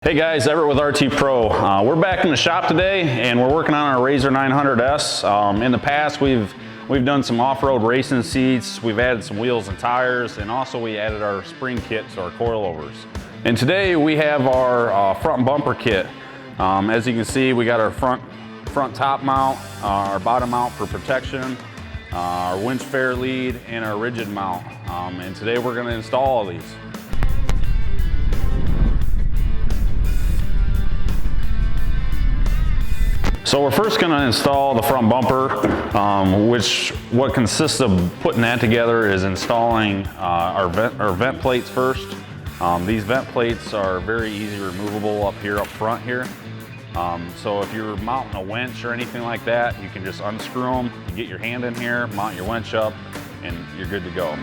Hey guys, Everett with RT Pro. We're back in the shop today and we're working on our RZR 900s. In the past we've done some off-road racing seats, we've added some wheels and tires, and also we added our spring kit to our coilovers. And today we have our front bumper kit. As you can see, we got our front top mount, our bottom mount for protection, our winch fair lead, and our rigid mount. And today we're going to install all these. So we're first going to install the front bumper, what consists of putting that together is installing our vent plates first. These vent plates are very easy removable up front here. So if you're mounting a winch or anything like that, you can just unscrew them, you get your hand in here, mount your winch up, and you're good to go.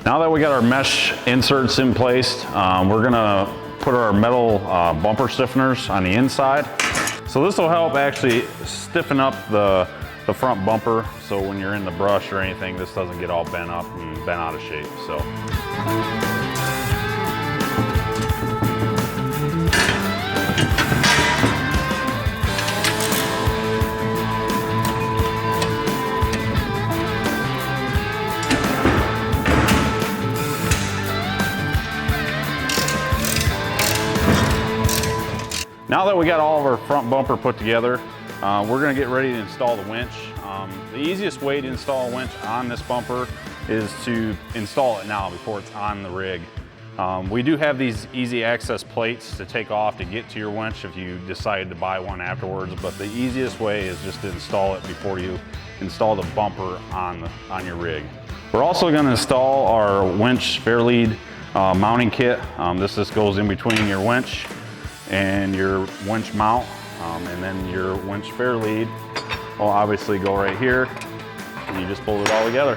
Now that we got our mesh inserts in place, we're gonna put our metal bumper stiffeners on the inside. So this will help actually stiffen up the front bumper, so when you're in the brush or anything, this doesn't get all bent up and bent out of shape. Now that we got all of our front bumper put together, we're going to get ready to install the winch. The easiest way to install a winch on this bumper is to install it now before it's on the rig. We do have these easy access plates to take off to get to your winch if you decide to buy one afterwards, but the easiest way is just to install it before you install the bumper on your rig. We're also going to install our winch fair lead mounting kit. This just goes in between your winch and your winch mount, and then your winch fair lead will obviously go right here, and you just pull it all together.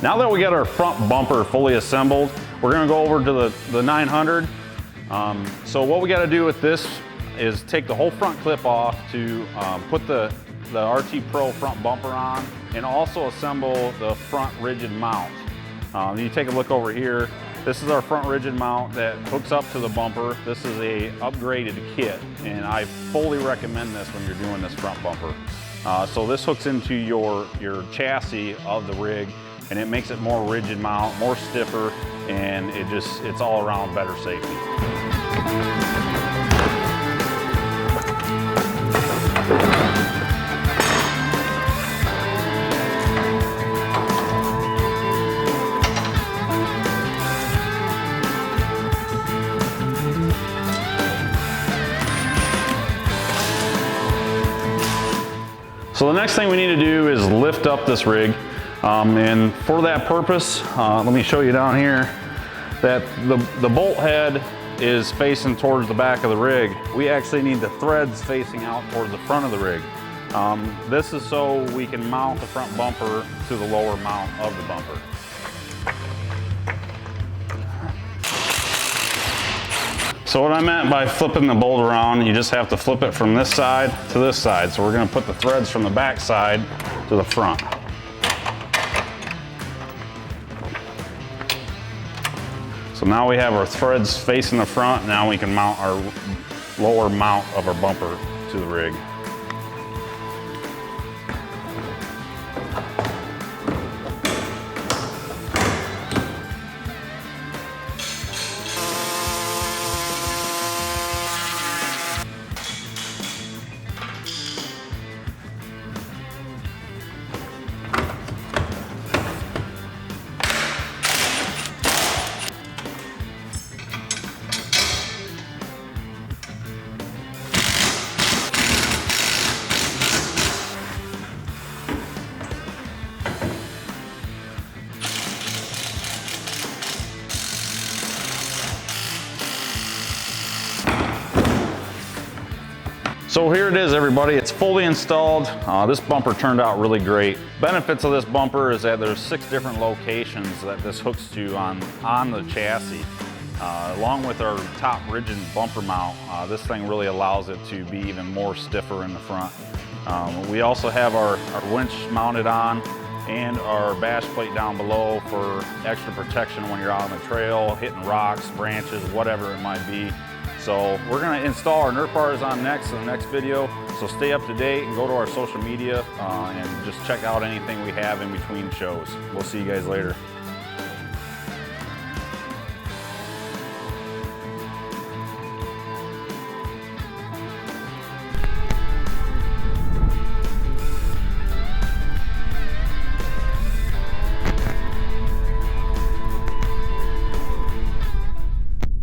Now that we got our front bumper fully assembled, we're going to go over to the 900. So what we got to do with this is take the whole front clip off to put the RT Pro front bumper on, and also assemble the front rigid mount. You take a look over here. This is our front rigid mount that hooks up to the bumper. This is a upgraded kit, and I fully recommend this when you're doing this front bumper. So this hooks into your chassis of the rig, and it makes it more rigid mount, more stiffer, and it's all around better safety. So the next thing we need to do is lift up this rig. And for that purpose, let me show you down here that the bolt head is facing towards the back of the rig. We actually need the threads facing out towards the front of the rig. This is so we can mount the front bumper to the lower mount of the bumper. So what I meant by flipping the bolt around, you just have to flip it from this side to this side. So we're going to put the threads from the back side to the front. So now we have our threads facing the front. Now we can mount our lower mount of our bumper to the rig. So here it is, everybody. It's fully installed. This bumper turned out really great. Benefits of this bumper is that there's 6 different locations that this hooks to on the chassis. Along with our top rigid bumper mount, this thing really allows it to be even more stiffer in the front. We also have our winch mounted on and our bash plate down below for extra protection when you're out on the trail, hitting rocks, branches, whatever it might be. So we're gonna install our NERT bars on next in the next video. So stay up to date and go to our social media and just check out anything we have in between shows. We'll see you guys later.